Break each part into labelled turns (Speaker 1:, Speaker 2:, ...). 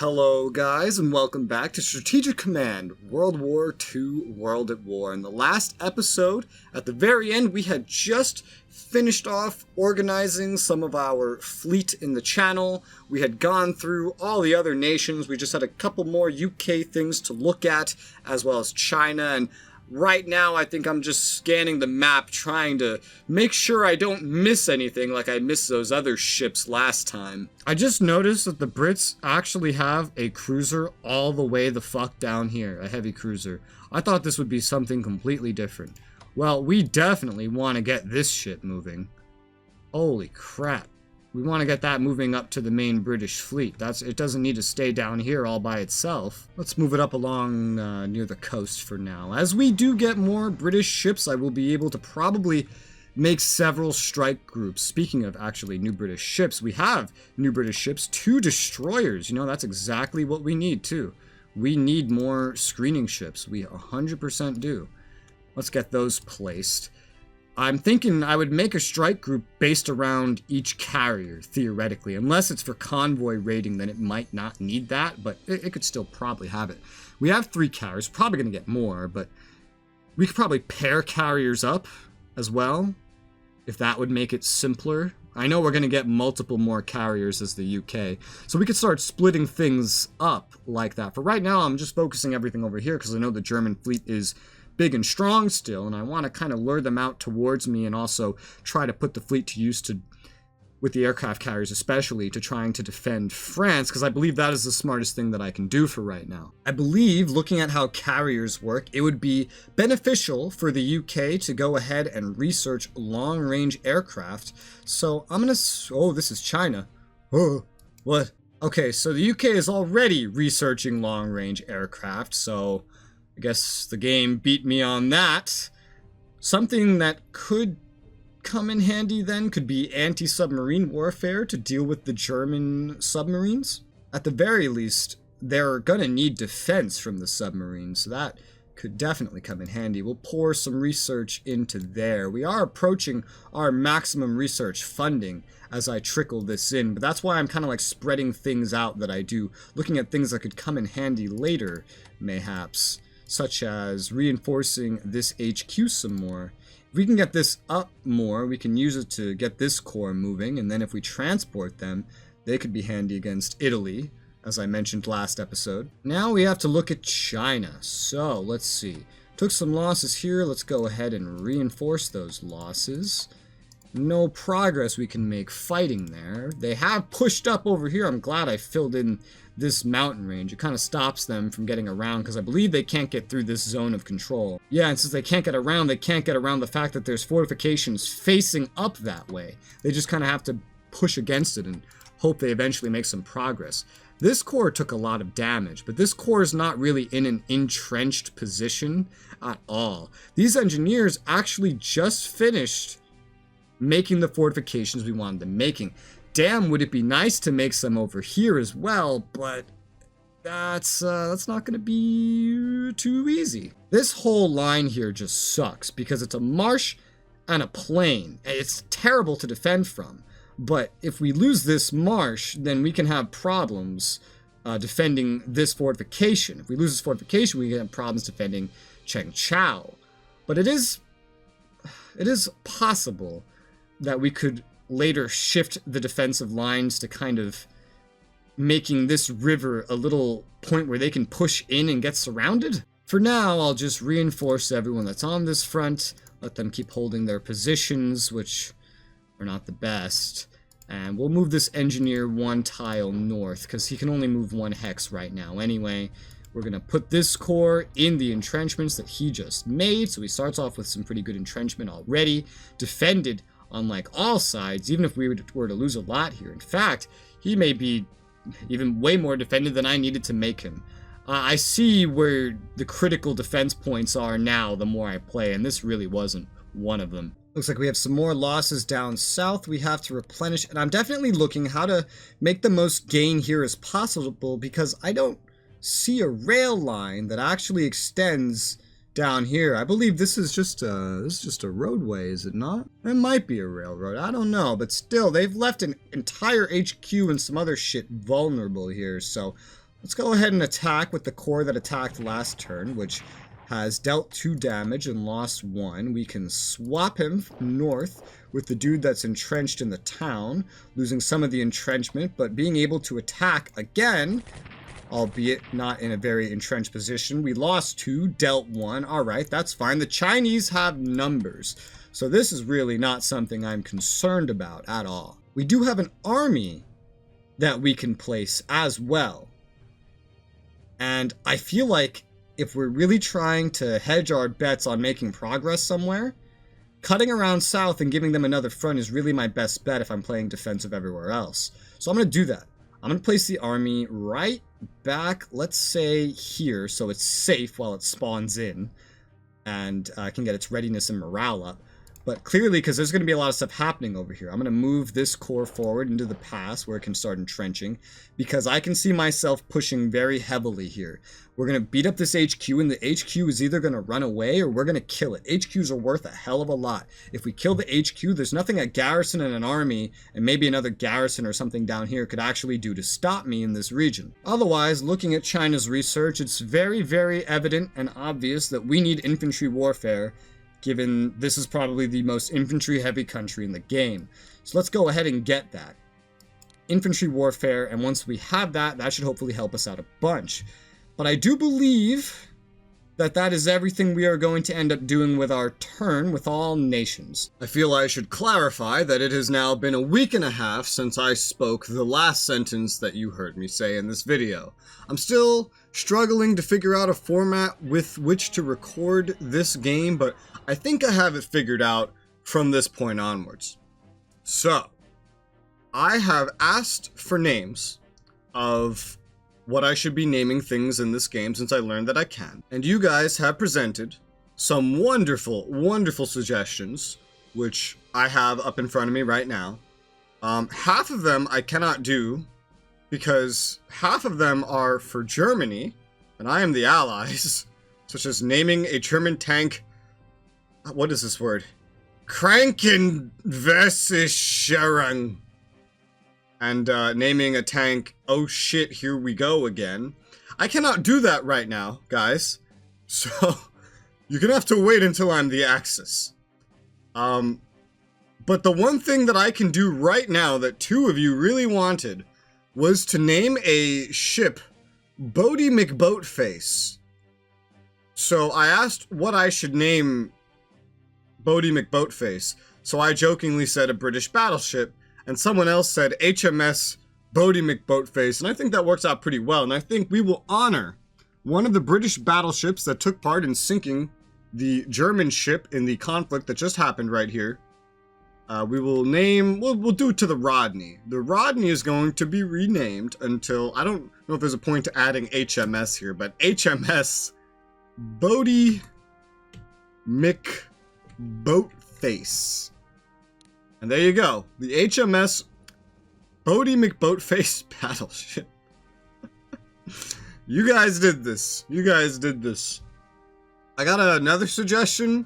Speaker 1: Hello guys, and welcome back to Strategic Command, World War II, World at War. In the last episode, at the very end, we had just finished off organizing some of our fleet in the channel. We had gone through all the other nations. We just had a couple more UK things to look at, as well as China, and right now, I think I'm just scanning the map, trying to make sure I don't miss anything like I missed those other ships last time. I just noticed that the Brits actually have a cruiser all the way the fuck down here, a heavy cruiser. I thought this would be something completely different. Well, we definitely want to get this ship moving. Holy crap. We want to get that moving up to the main British fleet. It doesn't need to stay down here all by itself. Let's move it up along near the coast for now. As we do get more British ships, I will be able to probably make several strike groups. Speaking of actually new British ships, we have new British ships, 2 destroyers. You know, that's exactly what we need too. We need more screening ships. We 100% do. Let's get those placed. I'm thinking I would make a strike group based around each carrier, theoretically. Unless it's for convoy raiding, then it might not need that, but it could still probably have it. We have 3 carriers, probably going to get more, but we could probably pair carriers up as well, if that would make it simpler. I know we're going to get multiple more carriers as the UK, so we could start splitting things up like that. For right now, I'm just focusing everything over here, because I know the German fleet is big and strong still, and I want to kind of lure them out towards me and also try to put the fleet to use with the aircraft carriers especially, to trying to defend France, because I believe that is the smartest thing that I can do for right now. I believe, looking at how carriers work, it would be beneficial for the UK to go ahead and research long-range aircraft. So I'm gonna... Oh, this is China. Oh, what? Okay, so the UK is already researching long-range aircraft, so I guess the game beat me on that. Something that could come in handy then could be anti-submarine warfare to deal with the German submarines. At the very least, they're gonna need defense from the submarines, so that could definitely come in handy. We'll pour some research into there. We are approaching our maximum research funding as I trickle this in, but that's why I'm kind of like spreading things out that I do, looking at things that could come in handy later, mayhaps, such as reinforcing this HQ some more. If we can get this up more, we can use it to get this corps moving, and then if we transport them, they could be handy against Italy, as I mentioned last episode. Now we have to look at China. So, let's see. Took some losses here, let's go ahead and reinforce those losses. No progress we can make fighting there. They have pushed up over here. I'm glad I filled in this mountain range. It kind of stops them from getting around, because I believe they can't get through this zone of control. Yeah, and since they can't get around the fact that there's fortifications facing up that way. They just kind of have to push against it and hope they eventually make some progress. This corps took a lot of damage, but this corps is not really in an entrenched position at all. These engineers actually just finished making the fortifications we wanted them making. Damn, would it be nice to make some over here as well, but that's not going to be too easy. This whole line here just sucks, because it's a marsh and a plain. It's terrible to defend from, but if we lose this marsh, then we can have problems defending this fortification. If we lose this fortification, we can have problems defending Chengchao. But it is possible that we could later shift the defensive lines to kind of making this river a little point where they can push in and get surrounded. For now, I'll just reinforce everyone that's on this front, let them keep holding their positions, which are not the best. And we'll move this engineer 1 tile north, because he can only move 1 hex right now anyway. We're going to put this corps in the entrenchments that he just made, so he starts off with some pretty good entrenchment already, defended on like all sides, even if we were to lose a lot here. In fact, he may be even way more defended than I needed to make him. I see where the critical defense points are now the more I play, and this really wasn't one of them. Looks like we have some more losses down south we have to replenish, and I'm definitely looking how to make the most gain here as possible, because I don't see a rail line that actually extends down here. I believe this is just a roadway, is it not? It might be a railroad, I don't know, but still, they've left an entire HQ and some other shit vulnerable here, so Let's go ahead and attack with the corps that attacked last turn, which has dealt 2 damage and lost 1. We can swap him north with the dude that's entrenched in the town, losing some of the entrenchment, but being able to attack again, albeit not in a very entrenched position. We lost 2, dealt 1. Alright, that's fine. The Chinese have numbers, so this is really not something I'm concerned about at all. We do have an army that we can place as well. And I feel like if we're really trying to hedge our bets on making progress somewhere, cutting around south and giving them another front is really my best bet if I'm playing defensive everywhere else. So I'm going to do that. I'm going to place the army right back, let's say here, so it's safe while it spawns in and can get its readiness and morale up. But clearly, because there's going to be a lot of stuff happening over here, I'm going to move this corps forward into the pass where it can start entrenching, because I can see myself pushing very heavily here. We're going to beat up this HQ, and the HQ is either going to run away or we're going to kill it. HQs are worth a hell of a lot. If we kill the HQ, there's nothing a garrison and an army, and maybe another garrison or something down here could actually do to stop me in this region. Otherwise, looking at China's research, it's very, very evident and obvious that we need infantry warfare, given this is probably the most infantry-heavy country in the game. So let's go ahead and get that. Infantry warfare, and once we have that, that should hopefully help us out a bunch. But I do believe that that is everything we are going to end up doing with our turn with all nations. I feel I should clarify that it has now been a week and a half since I spoke the last sentence that you heard me say in this video. I'm still struggling to figure out a format with which to record this game, but I think I have it figured out from this point onwards. So, I have asked for names of what I should be naming things in this game since I learned that I can. And you guys have presented some wonderful, wonderful suggestions, which I have up in front of me right now. Half of them I cannot do because half of them are for Germany, and I am the Allies, such as naming a German tank, what is this word? Krankenversicherung. And naming a tank, oh shit, here we go again. I cannot do that right now, guys. So, you're gonna have to wait until I'm the Axis. But the one thing that I can do right now that 2 of you really wanted was to name a ship Bodie McBoatface. So I asked what I should name Bodie McBoatface. So I jokingly said a British battleship, and someone else said HMS Bodie McBoatface, and I think that works out pretty well, and I think we will honor one of the British battleships that took part in sinking the German ship in the conflict that just happened right here. We will name, we'll do it to the Rodney. The Rodney is going to be renamed until, I don't know if there's a point to adding HMS here, but HMS Bodie McBoatface. And there you go, the HMS Bodie McBoatface battleship. You guys did this. You guys did this. I got another suggestion,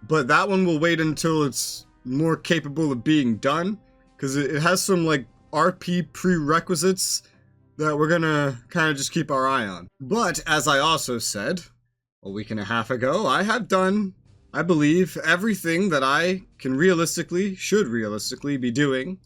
Speaker 1: but that one will wait until it's more capable of being done, because it has some like RP prerequisites that we're gonna kind of just keep our eye on. But as I also said a week and a half ago, I have done, I believe, everything that I can should realistically be doing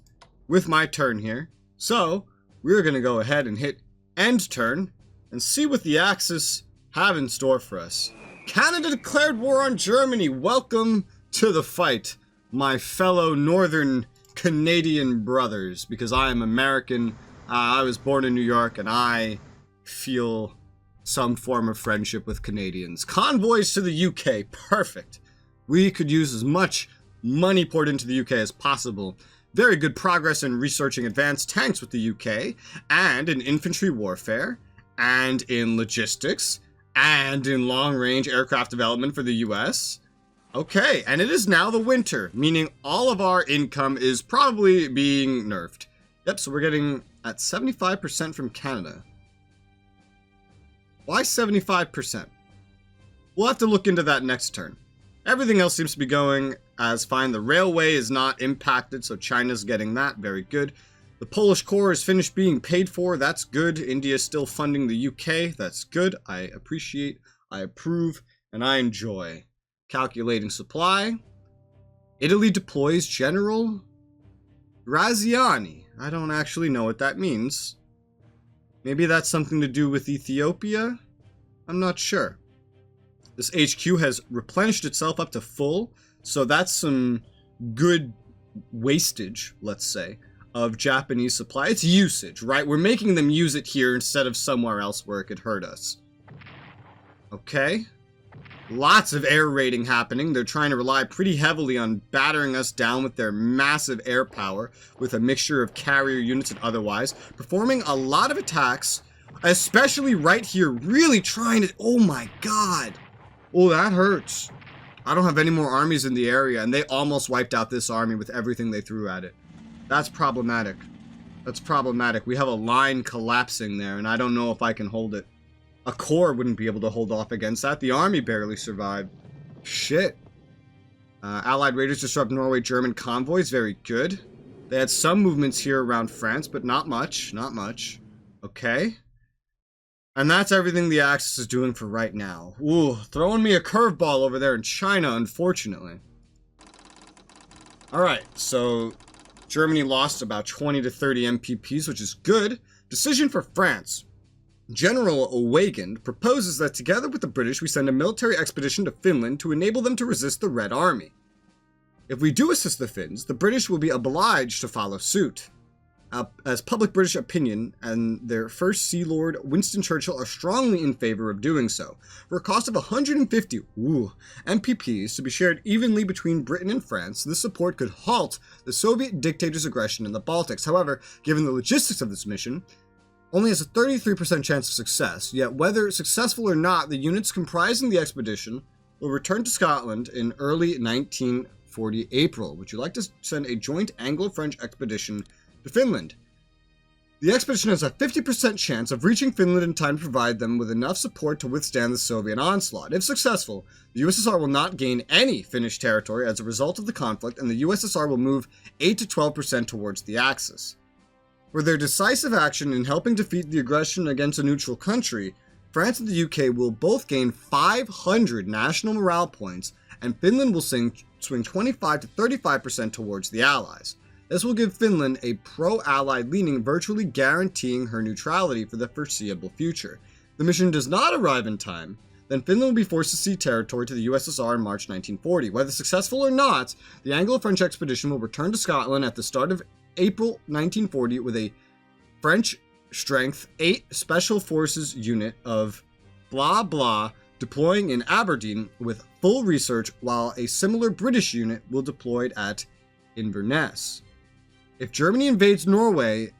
Speaker 1: with my turn here. So we're gonna go ahead and hit end turn and see what the Axis have in store for us. Canada declared war on Germany. Welcome to the fight, my fellow Northern Canadian brothers, because I am American. I was born in New York, and I feel some form of friendship with Canadians. Convoys to the UK, perfect. We could use as much money poured into the UK as possible. Very good progress in researching advanced tanks with the UK, and in infantry warfare, and in logistics, and in long-range aircraft development for the US. Okay, and it is now the winter, meaning all of our income is probably being nerfed. Yep, so we're getting at 75% from Canada. Why 75%? We'll have to look into that next turn. Everything else seems to be going as fine. The railway is not impacted, so China's getting that. Very good. The Polish Corps is finished being paid for. That's good. India is still funding the UK. That's good. I appreciate, I approve, and I enjoy. Calculating supply. Italy deploys General Graziani. I don't actually know what that means. Maybe that's something to do with Ethiopia? I'm not sure. This HQ has replenished itself up to full, so that's some good wastage, let's say, of Japanese supply. It's usage, right? We're making them use it here instead of somewhere else where it could hurt us. Okay. Lots of air raiding happening. They're trying to rely pretty heavily on battering us down with their massive air power, with a mixture of carrier units and otherwise, performing a lot of attacks, especially right here, really trying to... Oh my god. Oh, that hurts. I don't have any more armies in the area, and they almost wiped out this army with everything they threw at it. That's problematic. That's problematic. We have a line collapsing there, and I don't know if I can hold it. A corps wouldn't be able to hold off against that. The army barely survived. Shit. Allied raiders disrupt Norway German convoys. Very good. They had some movements here around France, but not much. Not much. Okay. And that's everything the Axis is doing for right now. Ooh, throwing me a curveball over there in China, unfortunately. Alright, so Germany lost about 20 to 30 MPPs, which is good. Decision for France. General Weygand proposes that together with the British we send a military expedition to Finland to enable them to resist the Red Army. If we do assist the Finns, the British will be obliged to follow suit. As public British opinion and their first Sea Lord Winston Churchill are strongly in favor of doing so, for a cost of 150 MPPs to be shared evenly between Britain and France. This support could halt the Soviet dictator's aggression in the Baltics. However, given the logistics of this mission, only has a 33% chance of success, yet whether successful or not, the units comprising the expedition will return to Scotland in early 1940 April. Would you like to send a joint Anglo-French expedition to Finland? The expedition has a 50% chance of reaching Finland in time to provide them with enough support to withstand the Soviet onslaught. If successful, the USSR will not gain any Finnish territory as a result of the conflict, and the USSR will move 8 to 12% towards the Axis. For their decisive action in helping defeat the aggression against a neutral country, France and the UK will both gain 500 national morale points, and Finland will swing 25 to 35% towards the Allies. This will give Finland a pro-Allied leaning, virtually guaranteeing her neutrality for the foreseeable future. If the mission does not arrive in time, then Finland will be forced to cede territory to the USSR in March 1940. Whether successful or not, the Anglo-French expedition will return to Scotland at the start of April 1940 with a French Strength 8 Special Forces unit of blah blah deploying in Aberdeen with full research, while a similar British unit will deploy at Inverness. If Germany invades Norway,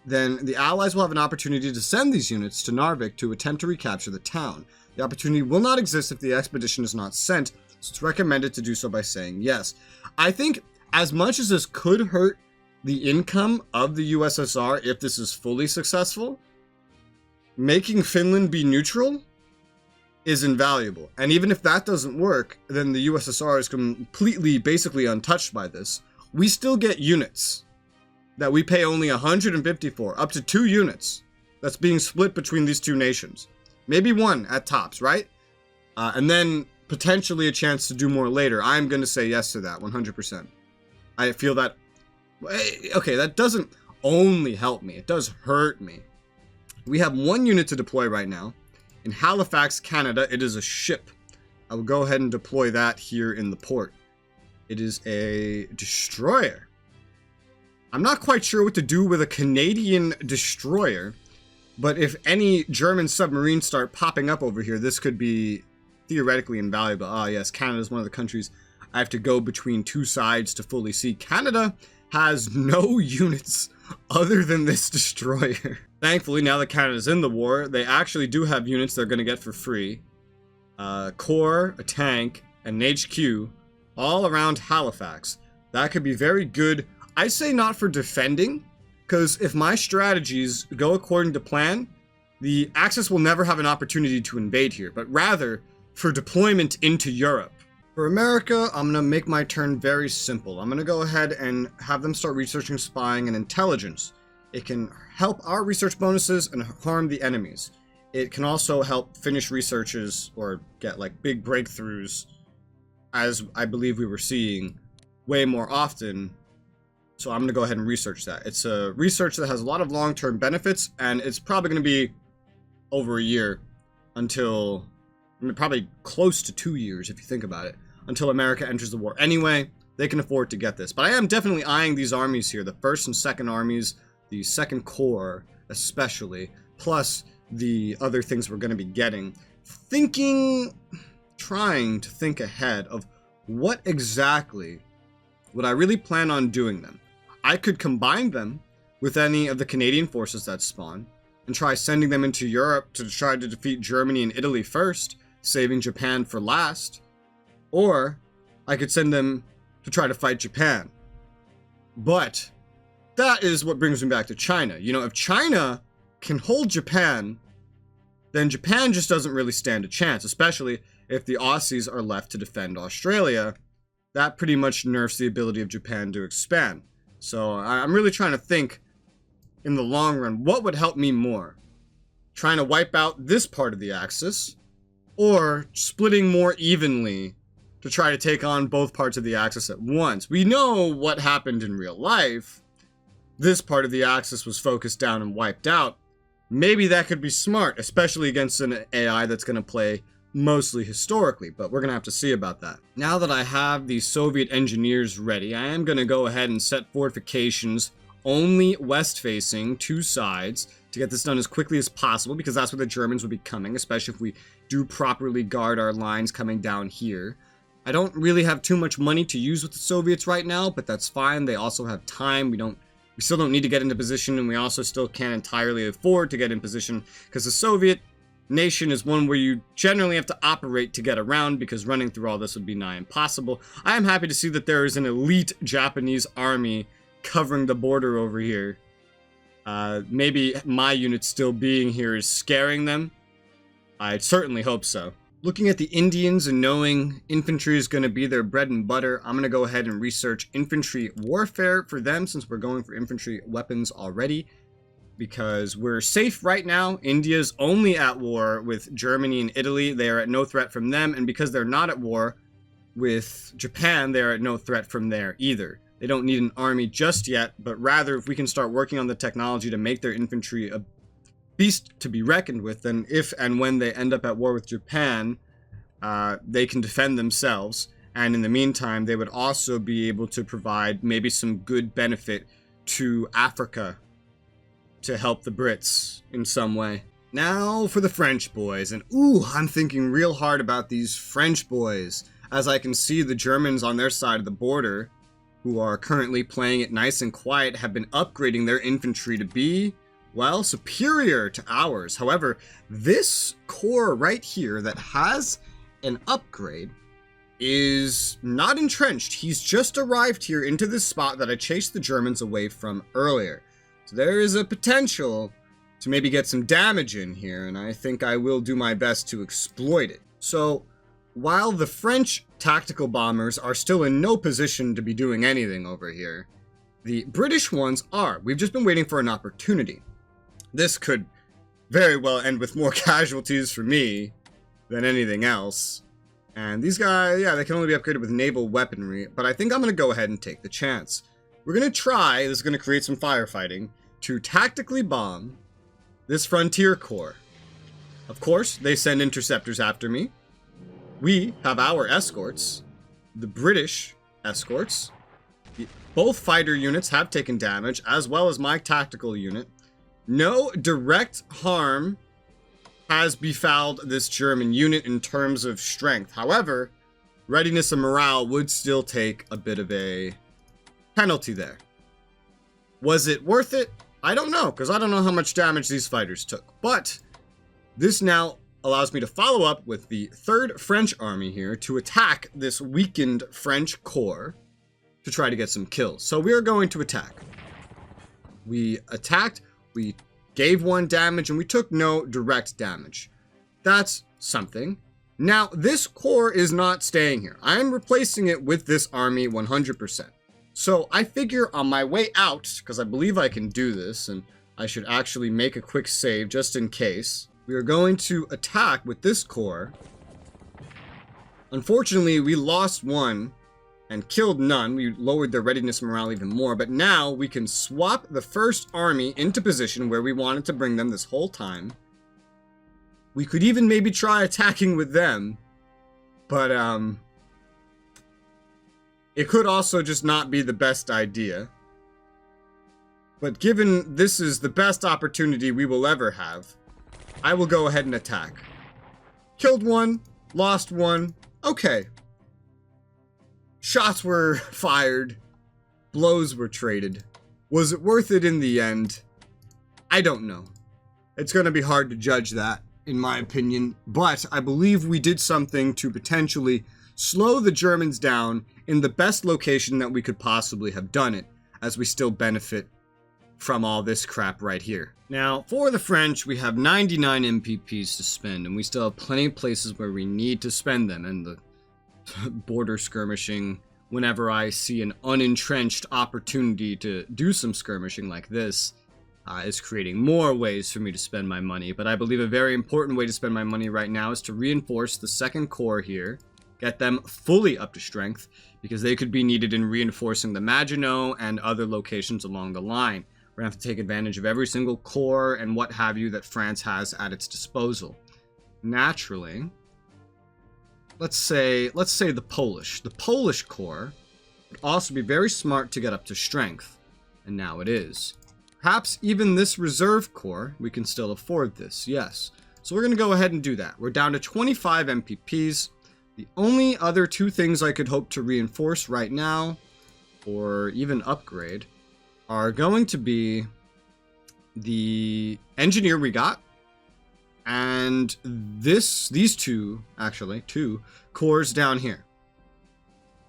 Speaker 1: then the Allies will have an opportunity to send these units to Narvik to attempt to recapture the town. The opportunity will not exist if the expedition is not sent, so it's recommended to do so by saying yes. I think as much as this could hurt the income of the USSR if this is fully successful, making Finland be neutral is invaluable. And even if that doesn't work, then the USSR is completely, basically untouched by this. We still get units that we pay only 150 for, up to 2 units that's being split between these two nations. Maybe 1 at tops, right? And then potentially a chance to do more later. I'm going to say yes to that, 100%. I feel that, okay, that doesn't only help me, it does hurt me. We have 1 unit to deploy right now. In Halifax, Canada, it is a ship. I will go ahead and deploy that here in the port. It is a destroyer. I'm not quite sure what to do with a Canadian destroyer, but if any German submarines start popping up over here, this could be theoretically invaluable. Ah, yes, Canada is one of the countries I have to go between 2 sides to fully see. Canada has no units other than this destroyer. Thankfully, now that Canada's in the war, they actually do have units they're going to get for free. Corps, a tank, and an HQ, all around Halifax. That could be very good. I say not for defending, because if my strategies go according to plan, the Axis will never have an opportunity to invade here, but rather for deployment into Europe. For America, I'm going to make my turn very simple. I'm going to go ahead and have them start researching spying and intelligence. It can help our research bonuses and harm the enemies. It can also help finish researches or get like big breakthroughs, as I believe we were seeing way more often. So I'm going to go ahead and research that. It's a research that has a lot of long-term benefits, and it's probably going to be over a year until, I mean, probably close to 2 years if you think about it, until America enters the war. Anyway, they can afford to get this. But I am definitely eyeing these armies here, the 1st and 2nd armies, the 2nd Corps especially, plus the other things we're going to be getting. Trying to think ahead of what exactly would I really plan on doing them. I could combine them with any of the Canadian forces that spawn and try sending them into Europe to try to defeat Germany and Italy first, saving Japan for last. Or I could send them to try to fight Japan. But that is what brings me back to China. You know, if China can hold Japan, then Japan just doesn't really stand a chance, especially if the Aussies are left to defend Australia. That pretty much nerfs the ability of Japan to expand. So I'm really trying to think in the long run, what would help me more? Trying to wipe out this part of the Axis, or splitting more evenly to try to take on both parts of the Axis at once? We know what happened in real life. This part of the Axis was focused down and wiped out. Maybe that could be smart, especially against an AI that's going to play mostly historically, but we're going to have to see about that. Now that I have the Soviet engineers ready, I am going to go ahead and set fortifications only west-facing, 2 sides, to get this done as quickly as possible, because that's where the Germans would be coming, especially if we do properly guard our lines coming down here. I don't really have too much money to use with the Soviets right now, but that's fine. They also have time. We still don't need to get into position, and we also still can't entirely afford to get in position, because the Soviet nation is one where you generally have to operate to get around, because running through all this would be nigh impossible. I am happy to see that there is an elite Japanese army covering the border over here. Maybe my unit still being here is scaring them. I certainly hope so. Looking at the Indians and knowing infantry is going to be their bread and butter, I'm going to go ahead and research infantry warfare for them, since we're going for infantry weapons already, because we're safe right now. India's only at war with Germany and Italy. They are at no threat from them, and because they're not at war with Japan, they're at no threat from there either. They don't need an army just yet, but rather if we can start working on the technology to make their infantry a beast to be reckoned with, then if and when they end up at war with Japan, they can defend themselves. And in the meantime, they would also be able to provide maybe some good benefit to Africa to help the Brits in some way. Now for the French boys, and I'm thinking real hard about these French boys, as I can see the Germans on their side of the border, who are currently playing it nice and quiet, have been upgrading their infantry to be, well, superior to ours. However, this corps right here that has an upgrade is not entrenched. He's just arrived here into this spot that I chased the Germans away from earlier. So there is a potential to maybe get some damage in here, and I think I will do my best to exploit it. So while the French tactical bombers are still in no position to be doing anything over here, the British ones are. We've just been waiting for an opportunity. This could very well end with more casualties for me than anything else. And these guys, yeah, they can only be upgraded with naval weaponry, but I think I'm going to go ahead and take the chance. We're going to try, this is going to create some firefighting, to tactically bomb this frontier corps. Of course, they send interceptors after me. We have our escorts, the British escorts. Both fighter units have taken damage, as well as my tactical unit. No direct harm has befouled this German unit in terms of strength. However, readiness and morale would still take a bit of a penalty there. Was it worth it? I don't know, because I don't know how much damage these fighters took. But this now allows me to follow up with the 3rd French army here to attack this weakened French corps to try to get some kills. So we are going to attack. We attacked, we gave 1 damage, and we took no direct damage. That's something. Now, this corps is not staying here. I am replacing it with this army 100%. So I figure on my way out, because I believe I can do this, and I should actually make a quick save just in case, we are going to attack with this corps. Unfortunately, we lost one and killed none. We lowered their readiness morale even more, but now we can swap the first army into position where we wanted to bring them this whole time. We could even maybe try attacking with them, but it could also just not be the best idea. But given this is the best opportunity we will ever have, I will go ahead and attack. Killed one, lost one, okay. Shots were fired, blows were traded. Was it worth it in the end? I don't know. It's going to be hard to judge that, in my opinion, but I believe we did something to potentially slow the Germans down in the best location that we could possibly have done it, as we still benefit from all this crap right here. Now, for the French, we have 99 MPPs to spend, and we still have plenty of places where we need to spend them, and the border skirmishing, whenever I see an unentrenched opportunity to do some skirmishing like this, is creating more ways for me to spend my money. But I believe a very important way to spend my money right now is to reinforce the second corps here, get them fully up to strength, because they could be needed in reinforcing the Maginot and other locations along the line. We're going to have to take advantage of every single corps and what have you that France has at its disposal. Naturally, let's say the Polish corps would also be very smart to get up to strength, and now it is. Perhaps even this reserve corps, we can still afford this, yes. So we're going to go ahead and do that. We're down to 25 MPPs. The only other two things I could hope to reinforce right now, or even upgrade, are going to be the engineer we got, and these two corps down here.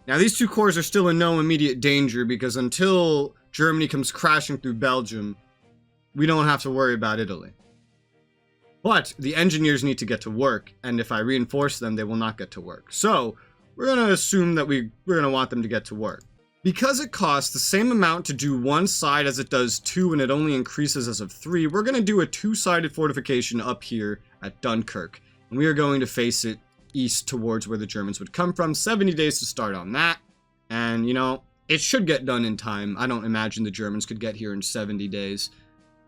Speaker 1: Now these two corps are still in no immediate danger, because until Germany comes crashing through Belgium, we don't have to worry about Italy. But the engineers need to get to work, and if I reinforce them, they will not get to work. So we're going to assume that we're going to want them to get to work. Because it costs the same amount to do one side as it does two, and it only increases as of 3, we're going to do a two-sided fortification up here at Dunkirk. And we are going to face it east towards where the Germans would come from. 70 days to start on that. And, you know, it should get done in time. I don't imagine the Germans could get here in 70 days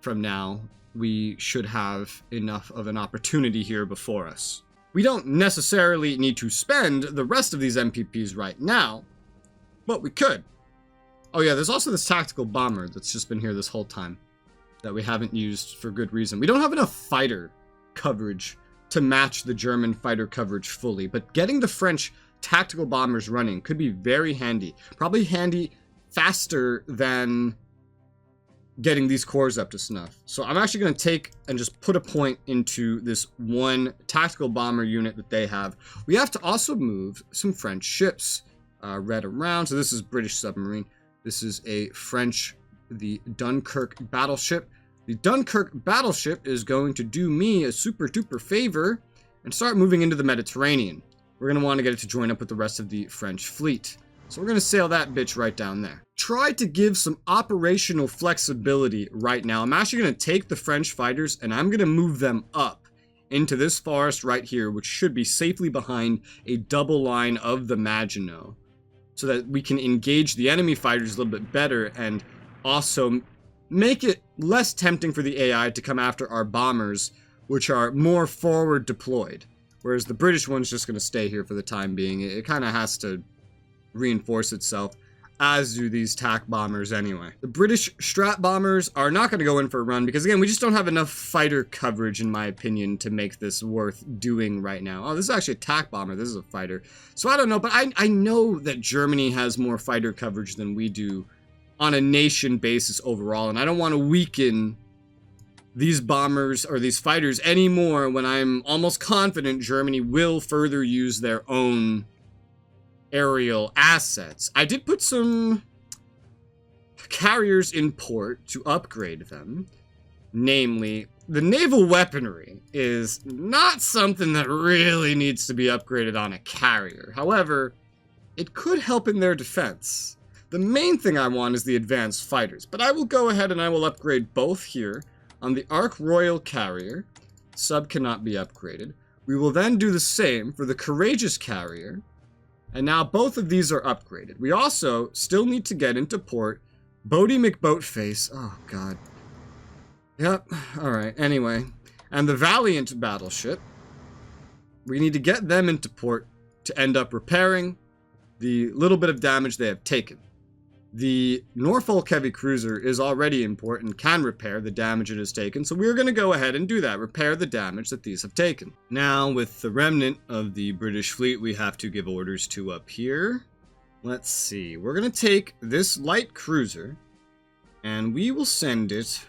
Speaker 1: from now. We should have enough of an opportunity here before us. We don't necessarily need to spend the rest of these MPPs right now, but we could. Oh yeah, there's also this tactical bomber that's just been here this whole time that we haven't used for good reason. We don't have enough fighter coverage to match the German fighter coverage fully, but getting the French tactical bombers running could be very handy. Probably handy faster than getting these corps up to snuff. So I'm actually going to take and just put a point into this one tactical bomber unit that they have. We have to also move some French ships read around. So this is British submarine. This is a French, the Dunkirk battleship. The Dunkirk battleship is going to do me a super duper favor and start moving into the Mediterranean. We're going to want to get it to join up with the rest of the French fleet. So we're going to sail that bitch right down there. Try to give some operational flexibility right now. I'm actually going to take the French fighters and I'm going to move them up into this forest right here, which should be safely behind a double line of the Maginot, so that we can engage the enemy fighters a little bit better and also make it less tempting for the AI to come after our bombers, which are more forward deployed. Whereas the British one's just going to stay here for the time being. It kind of has to reinforce itself, as do these TAC bombers anyway. The British Strat bombers are not going to go in for a run because, again, we just don't have enough fighter coverage, in my opinion, to make this worth doing right now. Oh, this is actually a TAC bomber. This is a fighter. So I don't know, but I know that Germany has more fighter coverage than we do on a nation basis overall, and I don't want to weaken these bombers or these fighters anymore when I'm almost confident Germany will further use their own aerial assets. I did put some carriers in port to upgrade them, namely the naval weaponry is not something that really needs to be upgraded on a carrier. However, it could help in their defense. The main thing I want is the advanced fighters, but I will go ahead and I will upgrade both here. On the Ark Royal carrier, sub cannot be upgraded. We will then do the same for the Courageous carrier, and now both of these are upgraded. We also still need to get into port Bodie McBoatface. Oh, God. Yep, alright, anyway. And the Valiant battleship. We need to get them into port to end up repairing the little bit of damage they have taken. The Norfolk heavy cruiser is already in port and can repair the damage it has taken, so we're going to go ahead and do that, repair the damage that these have taken. Now, with the remnant of the British fleet, we have to give orders to up here. Let's see, we're going to take this light cruiser, and we will send it,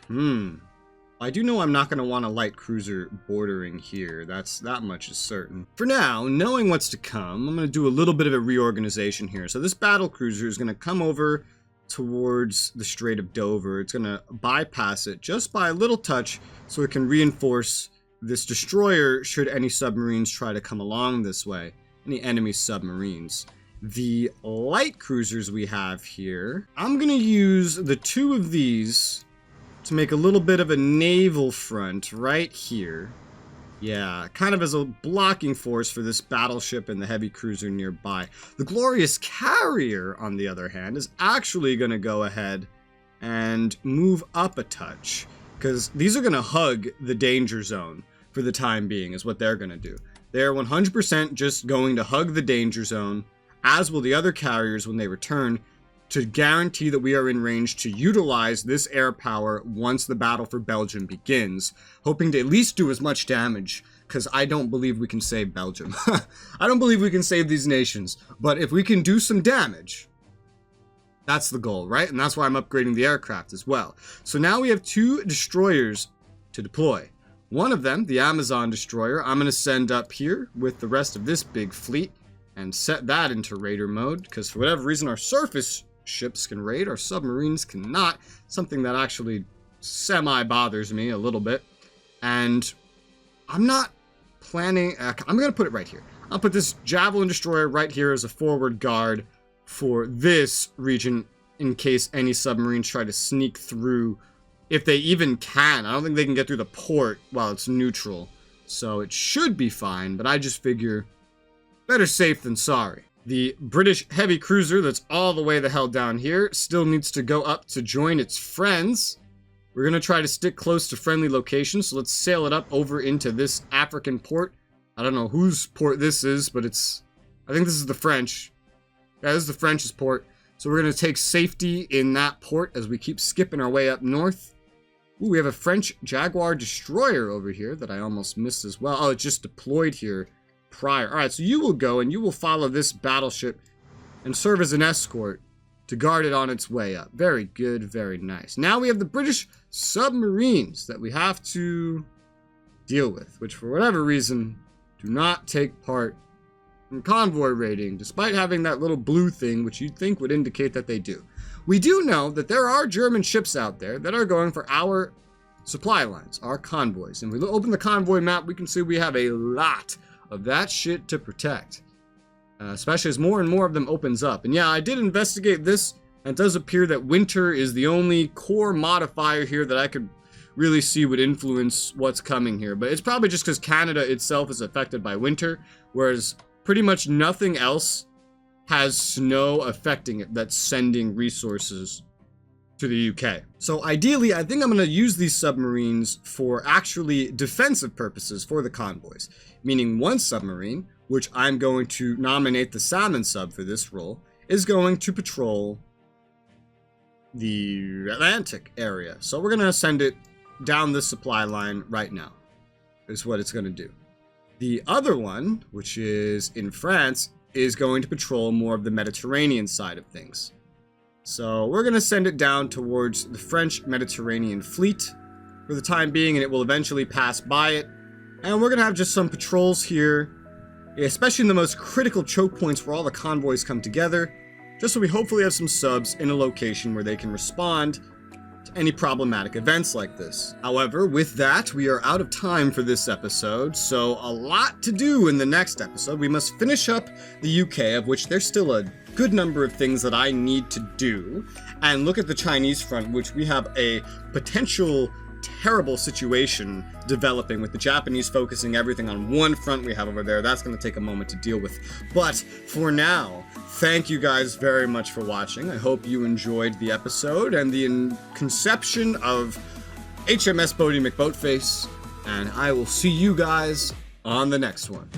Speaker 1: I do know I'm not going to want a light cruiser bordering here. That much is certain. For now, knowing what's to come, I'm going to do a little bit of a reorganization here. So this battle cruiser is going to come over towards the Strait of Dover. It's going to bypass it just by a little touch so it can reinforce this destroyer should any submarines try to come along this way. Any enemy submarines. The light cruisers we have here, I'm going to use the two of these to make a little bit of a naval front right here. Yeah, kind of as a blocking force for this battleship and the heavy cruiser nearby. The Glorious Carrier, on the other hand, is actually going to go ahead and move up a touch, because these are going to hug the danger zone for the time being, is what they're going to do. They're 100% just going to hug the danger zone, as will the other carriers when they return, to guarantee that we are in range to utilize this air power once the battle for Belgium begins, hoping to at least do as much damage, because I don't believe we can save Belgium. I don't believe we can save these nations, but if we can do some damage, that's the goal, right? And that's why I'm upgrading the aircraft as well. So now we have two destroyers to deploy. One of them, the Amazon destroyer, I'm going to send up here with the rest of this big fleet and set that into raider mode, because for whatever reason our surface ships can raid, our submarines cannot, something that actually semi-bothers me a little bit. And I'm not planning, I'm going to put it right here. I'll put this Javelin destroyer right here as a forward guard for this region in case any submarines try to sneak through, if they even can. I don't think they can get through the port while it's neutral, so it should be fine, but I just figure better safe than sorry. The British heavy cruiser that's all the way the hell down here still needs to go up to join its friends. We're going to try to stick close to friendly locations, so let's sail it up over into this African port. I don't know whose port this is, but I think this is the French. Yeah, this is the French's port. So we're going to take safety in that port as we keep skipping our way up north. Ooh, we have a French Jaguar destroyer over here that I almost missed as well. Oh, it just deployed here prior. Alright, so you will go and you will follow this battleship and serve as an escort to guard it on its way up. Very good, very nice. Now we have the British submarines that we have to deal with, which for whatever reason do not take part in convoy raiding, despite having that little blue thing, which you'd think would indicate that they do. We do know that there are German ships out there that are going for our supply lines, our convoys. And if we open the convoy map, we can see we have a lot of that shit to protect, especially as more and more of them opens up. And yeah, I did investigate this, and it does appear that winter is the only core modifier here that I could really see would influence what's coming here. But it's probably just because Canada itself is affected by winter, whereas pretty much nothing else has snow affecting it that's sending resources to the UK. So ideally, I think I'm going to use these submarines for actually defensive purposes for the convoys. Meaning one submarine, which I'm going to nominate the Salmon sub for this role, is going to patrol the Atlantic area. So we're going to send it down the supply line right now, is what it's going to do. The other one, which is in France, is going to patrol more of the Mediterranean side of things. So we're going to send it down towards the French Mediterranean fleet for the time being, and it will eventually pass by it. And we're going to have just some patrols here, especially in the most critical choke points where all the convoys come together, just so we hopefully have some subs in a location where they can respond to any problematic events like this. However, with that, we are out of time for this episode, so a lot to do in the next episode. We must finish up the UK, of which there's still a good number of things that I need to do, and look at the Chinese front, which we have a potential terrible situation developing with the Japanese focusing everything on one front we have over there. That's going to take a moment to deal with. But for now, thank you guys very much for watching. I hope you enjoyed the episode and the conception of HMS Bodie McBoatface, and I will see you guys on the next one.